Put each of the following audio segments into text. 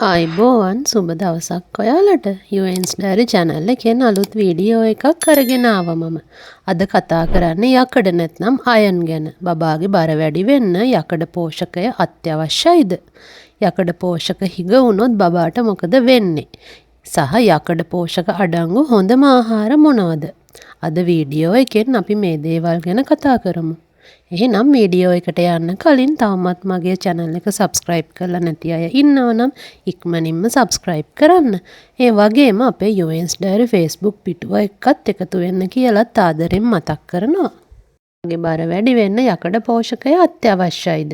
ආයිබෝවන් සුබ දවසක් ඔයාලට UN's Diary channel එකෙන් අලුත් වීඩියෝ එකක් අරගෙන ආවා මම. අද කතා කරන්නේ යකඩ නැත්නම් අයන් ගැන. බබාගේ බර වැඩි වෙන්න යකඩ පෝෂකය අත්‍යවශ්‍යයිද? යකඩ පෝෂක හිග වුණොත් බබාට මොකද වෙන්නේ? සහ යකඩ පෝෂක අඩංගු හොඳම ආහාර මොනවද? අද වීඩියෝ එකෙන් අපි මේ දේවල් ගැන කතා කරමු. එහෙනම් වීඩියෝ එකට යන්න කලින් තවමත් මගේ channel එක subscribe කරලා නැති අය ඉන්නවනම් ඉක්මනින්ම subscribe කරන්න. ඒ වගේම අපේ UN's Diary Facebook පිටුව එක්කත් එකතු වෙන්න කියලාත් ආදරෙන් මතක් කරනවා. මගේ බර වැඩි වෙන්න යකඩ පෝෂකය අත්‍යවශ්‍යයිද?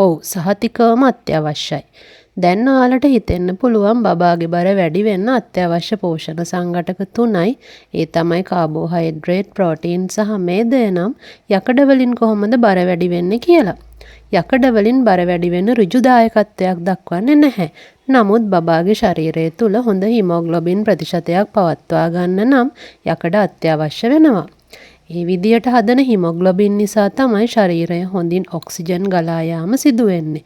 ඔව්, සහතිකවම අත්‍යවශ්‍යයි. දැන් ඔයාලට හිතෙන්න පුළුවන් බබාගේ බර වැඩි වෙන්න අත්‍යවශ්‍ය පෝෂණ සංඝටක 3යි. ඒ තමයි කාබෝහයිඩ්‍රේට්, ප්‍රෝටීන් සහ මේදය නම් යකඩ වලින් කොහොමද බර වැඩි වෙන්නේ කියලා. යකඩ වලින් බර වැඩි වෙන්න ඍජු දායකත්වයක් දක්වන්නේ නැහැ. නමුත් බබාගේ ශරීරය තුල හොඳ හිමොග්ලොබින් ප්‍රතිශතයක් පවත්වා ගන්න නම් යකඩ අත්‍යවශ්‍ය වෙනවා. ඒ විදියට හදන හිමොග්ලොබින් නිසා තමයි ශරීරය හොඳින් ඔක්සිජන් ගලා යාම සිදු වෙන්නේ.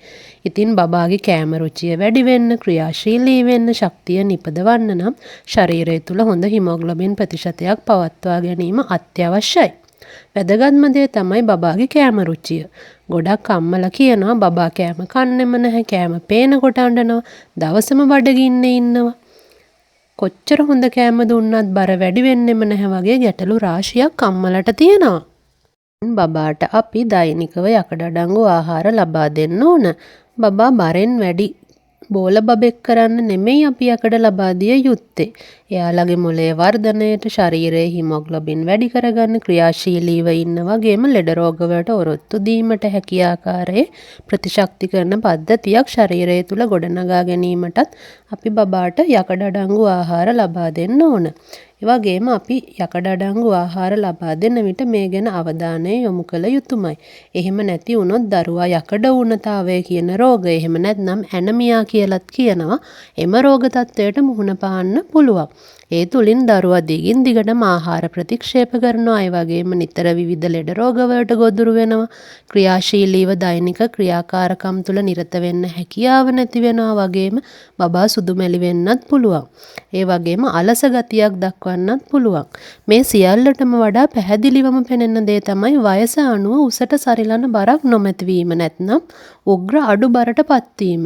ඉතින් බබාගේ කෑම රුචිය වැඩි වෙන්න, ක්‍රියාශීලී වෙන්න, ශක්තිය නිපදවන්න නම් ශරීරය තුල හොඳ හිමොග්ලොබින් ප්‍රතිශතයක් පවත්වා ගැනීම අත්‍යවශ්‍යයි. වැදගත්ම දේ තමයි බබාගේ කෑම රුචිය. ගොඩක් අම්මලා කියනවා බබා කෑම කන්නෙම නැහැ, කෑම පේනකොට අඬනවා, දවසම බඩගින්නේ ඉන්නවා. කොච්චර හොඳ කෑම දුන්නත් බර වැඩි වෙන්නෙම නැහැ වගේ ගැටලු රාශියක් අම්මලට තියෙනවා. බබාට අපි දෛනිකව යකඩ අඩංගු ආහාර ලබා දෙන්න ඕන. බබා බරෙන් වැඩි බෝල බබෙක් කරන්න නෙමෙයි අපි යකඩ ලබා දිය යුත්තේ. එයාලගේ මොළයේ වර්ධනයට, ශරීරයේ හිමොග්ලොබින් වැඩි කරගන්න, ක්‍රියාශීලීව ඉන්න වගේම ලෙඩ රෝග වලට ඔරොත්තු දීමට හැකි ආකාරයේ ප්‍රතිශක්ති කරන පද්ධතියක් ශරීරය තුල ගොඩනගා ගැනීමටත් අපි බබාට යකඩ අඩංගු ආහාර ලබා දෙන්න ඕන. ඒ වගේම අපි යකඩ අඩංගු ආහාර ලබා දෙන විට මේ ගැන අවධානය යොමු කළ යුතුමයි. එහෙම නැති වුණොත් දරුවා යකඩ ඌනතාවය කියන රෝගය, එහෙම නැත්නම් ඇනමියා කියලත් කියනවා, එම රෝග තත්ත්වයට මුහුණ පාන්න පුළුවන්. ඒ තුලින් දරුවා දිගින් දිගටම ආහාර ප්‍රතික්ෂේප කරනවා. ඒ වගේම නිතර විවිධ ලෙඩ රෝගවලට ගොදුරු වෙනවා. ක්‍රියාශීලීව දෛනික ක්‍රියාකාරකම් තුල නිරත වෙන්න හැකියාව නැති වෙනවා. වගේම බබා සුදුමැලි වෙන්නත් පුළුවන්. ඒ වගේම අලස ගතියක් දක්වන්නත් පුළුවන්. මේ සියල්ලටම වඩා පැහැදිලිවම පෙනෙන දේ තමයි වයස අනුව උසට සරිලන බරක් නොමැති වීම, නැත්නම් උග්‍ර අඩු බරට පත්වීම.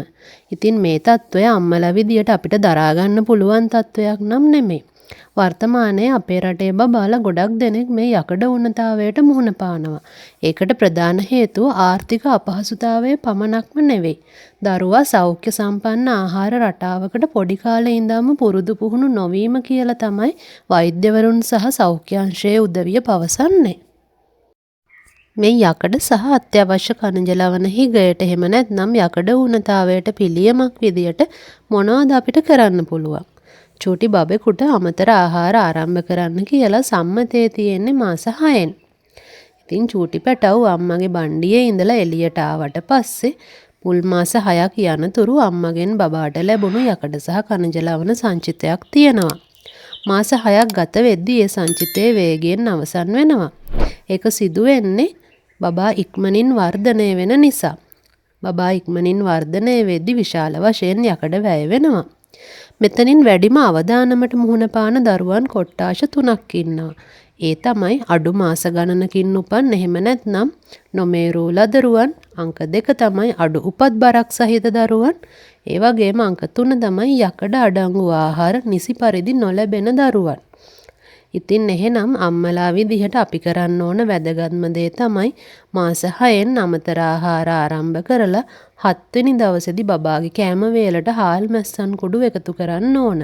ඉතින් මේ තත්ත්වය අම්මලා විදියට අපිට දරා ගන්න පුළුවන් තත්ත්වයක් නම් නෙමෙයි. වර්තමානයේ අපේ රටේ බබාලා ගොඩක් දෙනෙක් මේ යකඩ ඌනතාවයට මුහුණ පානවා. ඒකට ප්‍රධාන හේතුව ආර්ථික අපහසුතාවය පමණක්ම නෙවෙයි. දරුවා සෞඛ්‍ය සම්පන්න ආහාර රටාවකට පොඩි කාලේ ඉඳන්ම පුරුදු පුහුණු නොවීම කියලා තමයි වෛද්‍යවරුන් සහ සෞඛ්‍ය අංශයේ උදවිය පවසන්නේ. මේ යකඩ සහ අත්‍යවශ්‍ය කණජ ලවණ හිගයට, එහෙම නැත්නම් යකඩ ඌනතාවයට පිළියමක් විදියට මොනවද අපිට කරන්න පුළුවන්? චූටි බබෙකුට අමතර ආහාර ආරම්භ කරන්න කියලා සම්මතයේ තියෙන්නේ මාස 6ෙන්. ඉතින් චූටි පැටව් අම්මගේ බණ්ඩියේ ඉඳලා එළියට ආවට පස්සේ මුල් මාස 6ක් යනතුරු අම්මගෙන් බබාට ලැබුණු යකඩ සහ කණජ ලවණ සංචිතයක් තියෙනවා. මාස 6ක් ගත වෙද්දී ඒ සංචිතයේ වේගයෙන් අවසන් වෙනවා. ඒක සිදු වෙන්නේ බබා ඉක්මනින් වර්ධනය වෙන නිසා. බබා ඉක්මනින් වර්ධනය වෙද්දී විශාල වශයෙන් යකඩ වැය වෙනවා. මෙතනින් වැඩිම අවදානමට මුහුණ පාන දරුවන් කොට්ටාශ 3ක් ඉන්නවා. ඒ තමයි අඩු මාස ගණනකින් උපන්, එහෙම නැත්නම් නොමේරූ ලදරුවන්. අංක 2 තමයි අඩු උපත් බරක් සහිත දරුවන්. ඒ වගේම අංක 3 තමයි යකඩ අඩංගු ආහාර නිසි පරිදි නොලැබෙන දරුවන්. ඉතින් එහෙනම් අම්මලා විදිහට අපි කරන්න ඕන වැදගත්ම දේ තමයි මාස 6ෙන් අමතර ආහාර ආරම්භ කරලා 7 වෙනි දවසේදී බබාගේ කෑම වේලට හාල් මැස්සන් කුඩු එකතු කරන්න ඕන.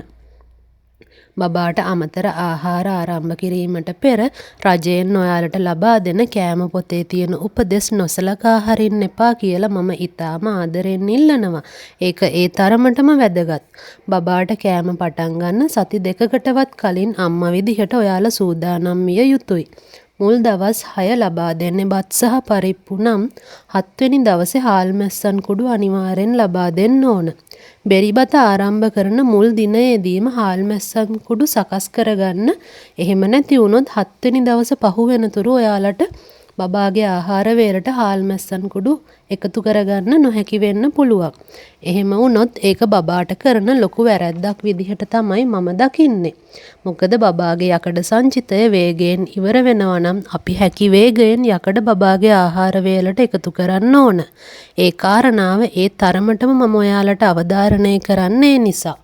බබාට අමතර ආහාර ආරම්භ කිරීමට පෙර රජයෙන් ඔයාලට ලබා දෙන කෑම පොතේ තියෙන උපදෙස් නොසලකා හරින්න එපා කියලා මම ඉතාම ආදරෙන් ඉල්ලනවා. ඒක ඒ තරමටම වැදගත්. බබාට කෑම පටන් ගන්න සති 2කටවත් කලින් අම්මා විදිහට ඔයාලා සූදානම් විය යුතුයි. මුල් දවස් 6 ලබා දෙන්නේ බත් සහ පරිප්පු නම් 7 වෙනි දවසේ හාල් මැස්සන් කුඩු අනිවාර්යෙන් ලබා දෙන්න ඕන. බෙරිබත ආරම්භ කරන මුල් දිනයේදීම හාල් මැස්සන් කුඩු සකස් කරගන්න. එහෙම නැති වුණොත් 7 වෙනි දවස පහු වෙනතුරු ඔයාලට බබාගේ ආහාර වේලට හාල් මැස්සන් කුඩු එකතු කරගන්න නොහැකි වෙන්න පුළුවන්. එහෙම වුණොත් ඒක බබාට කරන ලොකු වැරැද්දක් විදිහට තමයි මම දකින්නේ. මොකද බබාගේ යකඩ සංචිතය වේගයෙන් ඉවර වෙනවා නම් අපි හැකි වේගයෙන් යකඩ බබාගේ ආහාර වේලට එකතු කරන්න ඕන. ඒ කාරණාව ඒ තරමටම මම ඔයාලට අවධාරණය කරන්නේ නිසා.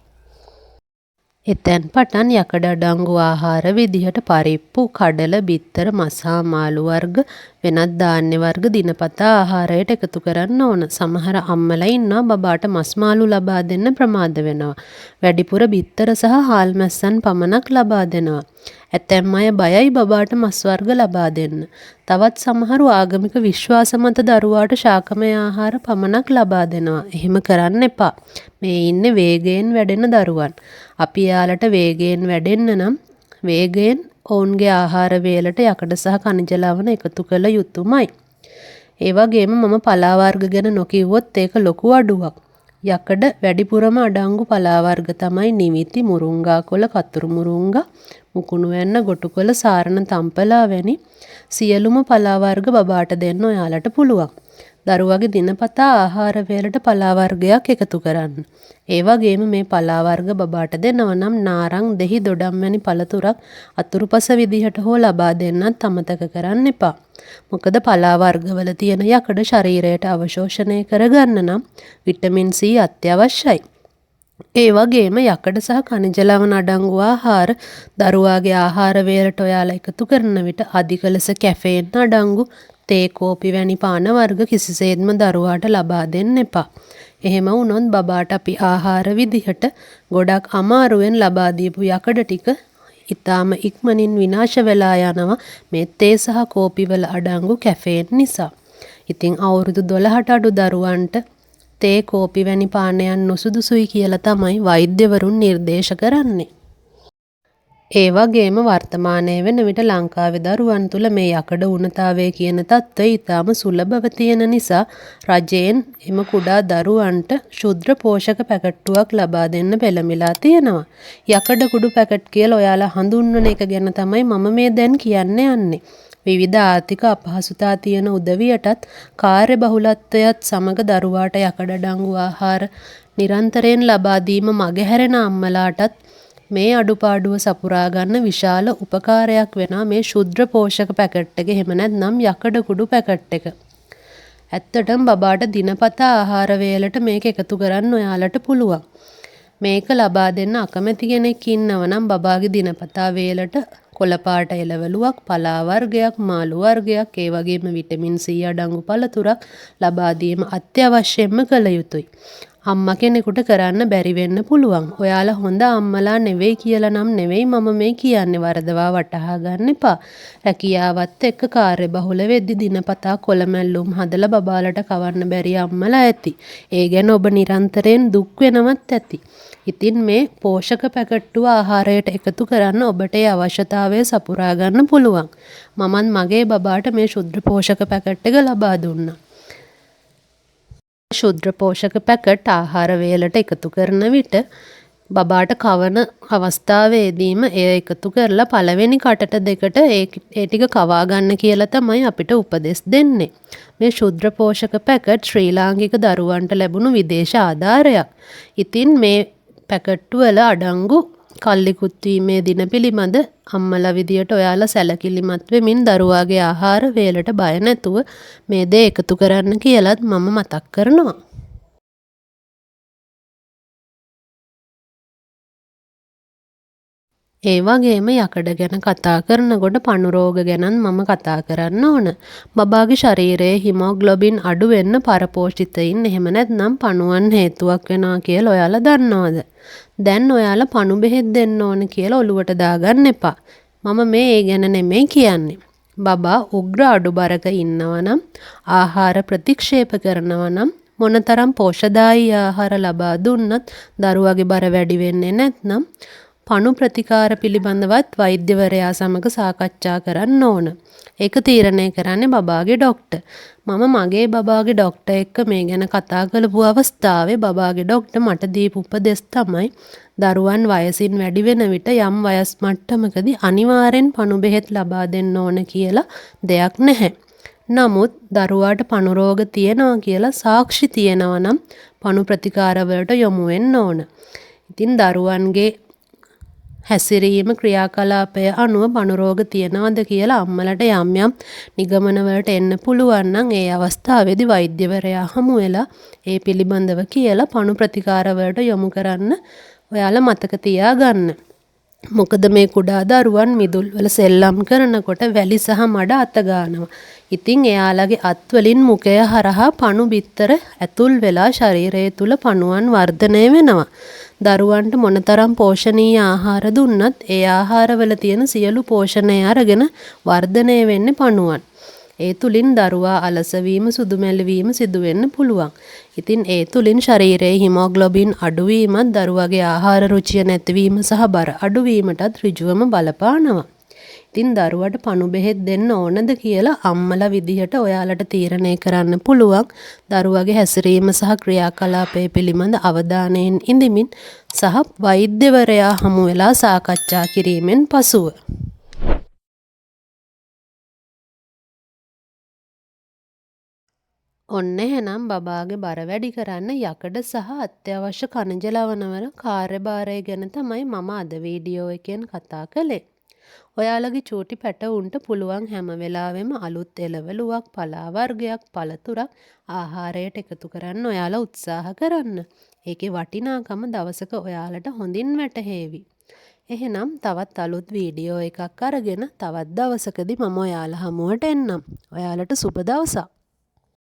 එතැන් පටන් යකඩ අඩංගු ආහාර විදිහට පරිප්පු, කඩල, බිත්තර, මස් හා මාළු වර්ග, වෙනත් ධාන්‍ය වර්ග දිනපතා ආහාරයට එකතු කරන්න ඕන. සමහර අම්මලා ඉන්නවා බබාට මස් මාළු ලබා දෙන්න ප්‍රමාද වෙනවා. වැඩිපුර බිත්තර සහ හාල් මැස්සන් පමණක් ලබා දෙනවා. ඇතැම් අය බයයි බබාට මස් වර්ග ලබා දෙන්න. තවත් සමහරු ආගමික විශ්වාස මත දරුවාට ශාකමය ආහාර පමණක් ලබා දෙනවා. එහෙම කරන්න එපා. මේ ඉන්නේ වේගයෙන් වැඩෙන දරුවන්. අපි යාලට වේගයෙන් වැඩෙන්න නම් වේගයෙන් ඔවුන්ගේ ආහාර වේලට යකඩ සහ khනිජ ලවණ එකතු කළ යුතුමයි. ඒ වගේම මම පලා වර්ග ගැන නොකියුවොත් ඒක ලොකු අඩුවක්. යකඩ වැඩිපුරම අඩංගු පලා වර්ග තමයි නිමිති, මුරුංගා කොළ, කතුරු මුරුංගා, මුකුණු වැන්න, ගොටුකොළ, සාරණ තම්පලා වැනි සියලුම පලා වර්ග බබාට දෙන්න ඔයාලට පුළුවන්. දරුවගේ දිනපතා ආහාර වේලට පලා වර්ගයක් එකතු කරන්න. ඒ වගේම මේ පලා වර්ග බබාට දෙනව නම් නාරං, දෙහි, දොඩම් වැනි පළතුරක් අතුරුපස විදිහට හෝ ලබා දෙන්නත් අමතක කරන්න එපා. මොකද පලා වර්ගවල තියෙන යකඩ ශරීරයට අවශෝෂණය කරගන්න නම් විටමින් C අත්‍යවශ්‍යයි. ඒ වගේම යකඩ සහ khනිජ ලවණ අඩංගු ආහාර දරුවාගේ ආහාර වේලට ඔයාලා එකතු කරන විට අධික ලෙස කැෆේන් අඩංගු තේ, කෝපි වැනි පාන වර්ග කිසිසේත්ම දරුවාට ලබා දෙන්න එපා. එහෙම වුණොත් බබාට අපි ආහාර විදිහට ගොඩක් අමාරුවෙන් ලබා දීපු යකඩ ටික ඊටාම ඉක්මනින් විනාශ වෙලා යනවා මේ තේ සහ කෝපි වල අඩංගු කැෆේන් නිසා. ඉතින් අවුරුදු 12ට අඩු දරුවන්ට තේ, කෝපි වැනි පානයන් නුසුදුසුයි කියලා තමයි වෛද්‍යවරුන් නිර්දේශ කරන්නේ. ඒ වගේම වර්තමානයේ වෙන විට ලංකාවේ දරුවන් තුළ මේ යකඩ උණතාවය කියන තත්ත්වය ඊටාම සුලභව තියෙන නිසා රජයෙන් එම කුඩා දරුවන්ට ශුද්‍ර පෝෂක පැකට්ටුවක් ලබා දෙන්න පෙළඹිලා තියෙනවා. යකඩ කුඩු පැකට් කියලා ඔයාලා හඳුන්වන එක ගැන තමයි මම මේ දැන් කියන්න යන්නේ. විවිධ ආර්ථික අපහසුතා තියෙන උදවියටත් කාර්ය බහුලත්වයත් සමග දරුවාට යකඩ අඩංගු ආහාර නිරන්තරයෙන් ලබා දීම මගහැරෙන අම්මලාටත් මේ අඩුපාඩුව සපුරා ගන්න විශාල උපකාරයක් වෙනවා මේ ශුද්‍ර පෝෂක පැකට් එක. එහෙම නැත්නම් යකඩ කුඩු පැකට් එක. ඇත්තටම බබාට දිනපතා ආහාර වේලට මේක එකතු කරන්න ඔයාලට පුළුවන්. මේක ලබා දෙන්න අකමැති කෙනෙක් ඉන්නව නම් බබාගේ දිනපතා වේලට කොළපාට එළවලුවක්, පලා වර්ගයක්, මාළු වර්ගයක්, ඒ වගේම විටමින් C අඩංගු පළතුරක් ලබා දීම අත්‍යවශ්‍යයෙන්ම කළ යුතුයි. අම්මා කෙනෙකුට කරන්න බැරි වෙන්න පුළුවන්. ඔයාලා හොඳ අම්මලා නෙවෙයි කියලා නම් නෙවෙයි මම මේ කියන්නේ. වරදවා වටහා ගන්න එපා. රැකියාවත් එක්ක කාර්යබහුල වෙද්දි දිනපතා කොළමැල්ලුම් හදලා බබාලට කවන්න බැරි අම්මලා ඇති. ඒ ගැන ඔබ නිරන්තරයෙන් දුක් වෙනවත් ඇති. ඉතින් මේ පෝෂක පැකට්ටුව ආහාරයට එකතු කරන්න ඔබට ඒ අවශ්‍යතාවය සපුරා ගන්න පුළුවන්. මමත් මගේ බබාට මේ ශුද්‍ර පෝෂක පැකට් එක ලබා දුන්නා. ශුද්‍ර පෝෂක පැකට් ආහාර වේලට එකතු කරන විට බබාට කවන අවස්ථාවේදීම එය එකතු කරලා පළවෙනි කටට දෙකට ඒ ටික කවා ගන්න කියලා තමයි අපිට උපදෙස් දෙන්නේ. මේ ශුද්‍ර පෝෂක පැකට් ශ්‍රී ලාංකික දරුවන්ට ලැබුණු විදේශ ආධාරයක්. ඉතින් මේ පැකට්ටු වල අඩංගු කල්ලිකුත් වීමේ දින පිළිබඳ අම්මලා විදියට ඔයාලා සැලකිලිමත් වෙමින් දරුවාගේ ආහාර වේලට බය නැතුව මේ දේ එකතු කරන්න කියලාත් මම මතක් කරනවා. ඒ වගේම යකඩ ගැන කතා කරනකොට පණු රෝග ගැනත් මම කතා කරන්න ඕන. බබාගේ ශරීරයේ හිමෝග්ලොබින් අඩු වෙන්න පරපෝෂිතයින් එහෙම නැත්නම් පණුවන් හේතුවක් වෙනවා කියලා ඔයාලා දන්නවද? දැන් ඔයාලා පණු බෙහෙත් දෙන්න ඕන කියලා ඔලුවට දාගන්න එපා. මම මේ ඒ ගැන නෙමෙයි කියන්නේ. බබා උග්‍ර අඩුබරක ඉන්නවා නම් ආහාර ප්‍රතික්ෂේප කරනවා නම් මොනතරම් පෝෂදායී ආහාර ලබා දුන්නත් දරුවාගේ බර වැඩි වෙන්නේ නැත්නම් පණු ප්‍රතිකාර පිළිබඳවත් වෛද්‍යවරයා සමග සාකච්ඡා කරන්න ඕන. ඒක තීරණය කරන්නේ බබාගේ ડોක්ටර්. මම මගේ බබාගේ ડોක්ටර් එක්ක මේ ගැන කතා කරපු අවස්ථාවේ බබාගේ ડોක්ටර් මට දීපු උපදෙස් තමයි දරුවන් වයසින් වැඩි වෙන විට යම් වයස් මට්ටමකදී අනිවාර්යෙන් පණු බෙහෙත් ලබා දෙන්න ඕන කියලා දෙයක් නැහැ. නමුත් දරුවාට පණු රෝග තියෙනවා කියලා සාක්ෂි තියෙනවා නම් පණු ප්‍රතිකාර වලට යොමු වෙන්න ඕන. ඉතින් දරුවන්ගේ හැසිරීම ක්‍රියාකලාපය අනුව පණු රෝග තියනවද කියලා අම්මලට යම් යම් නිගමන වලට එන්න පුළුවන් නම් ඒ අවස්ථාවේදී වෛද්‍යවරයා හමු වෙලා ඒ පිළිබඳව කියලා පණු ප්‍රතිකාර වලට යොමු කරන්න ඔයාලා මතක තියාගන්න. මොකද මේ කුඩා දරුවන් මිදුල් වල සෙල්ලම් කරනකොට වැලි සහ මඩ අත ගන්නවා. ඉතින් එයාලගේ අත්වලින් මුඛය හරහා පණු බිත්තර ඇතුල් වෙලා ශරීරය තුල පණුවන් වර්ධනය වෙනවා. දරුවන්ට මොනතරම් පෝෂණීය ආහාර දුන්නත් ඒ ආහාරවල තියෙන සියලු පෝෂණය අරගෙන වර්ධනය වෙන්නේ පණුවන්. ඒ තුලින් දරුවා අලස වීම සුදු මැලිවීම සිදු වෙන්න පුළුවන්. ඉතින් ඒ තුලින් ශරීරයේ හිමෝග්ලොබින් අඩුවීමත් දරුවාගේ ආහාර රුචිය නැතිවීම සහ බර අඩුවීමටත් ඍජුවම බලපානවා. ඉතින් දරුවට පණු බෙහෙත් දෙන්න ඕනද කියලා අම්මලා විදිහට ඔයාලට තීරණය කරන්න පුළුවන්. දරුවාගේ හැසිරීම සහ ක්‍රියාකලාපය පිළිබඳ අවධානයෙන් ඉඳමින් සහ වෛද්‍යවරයා හමු වෙලා සාකච්ඡා කිරීමෙන් පසුව. ඔන්න එහෙනම් බබාගේ බර වැඩි කරන්න යකඩ සහ අත්‍යවශ්‍ය කණජ ලවණවල කාර්යභාරය ගැන තමයි මම අද වීඩියෝ එකෙන් කතා කළේ. ඔයාලගේ චූටි පැටවුන්ට පුළුවන් හැම වෙලාවෙම අලුත් එළවලුවක්, පලා වර්ගයක්, පළතුරක් ආහාරයට එකතු කරන්න ඔයාලා උත්සාහ කරන්න. ඒකේ වටිනාකම දවසක ඔයාලට හොඳින් වැටහෙවි. එහෙනම් තවත් අලුත් වීඩියෝ එකක් අරගෙන තවත් දවසකදී මම ඔයාලා හමුවට එන්නම්. ඔයාලට සුබ දවසක්.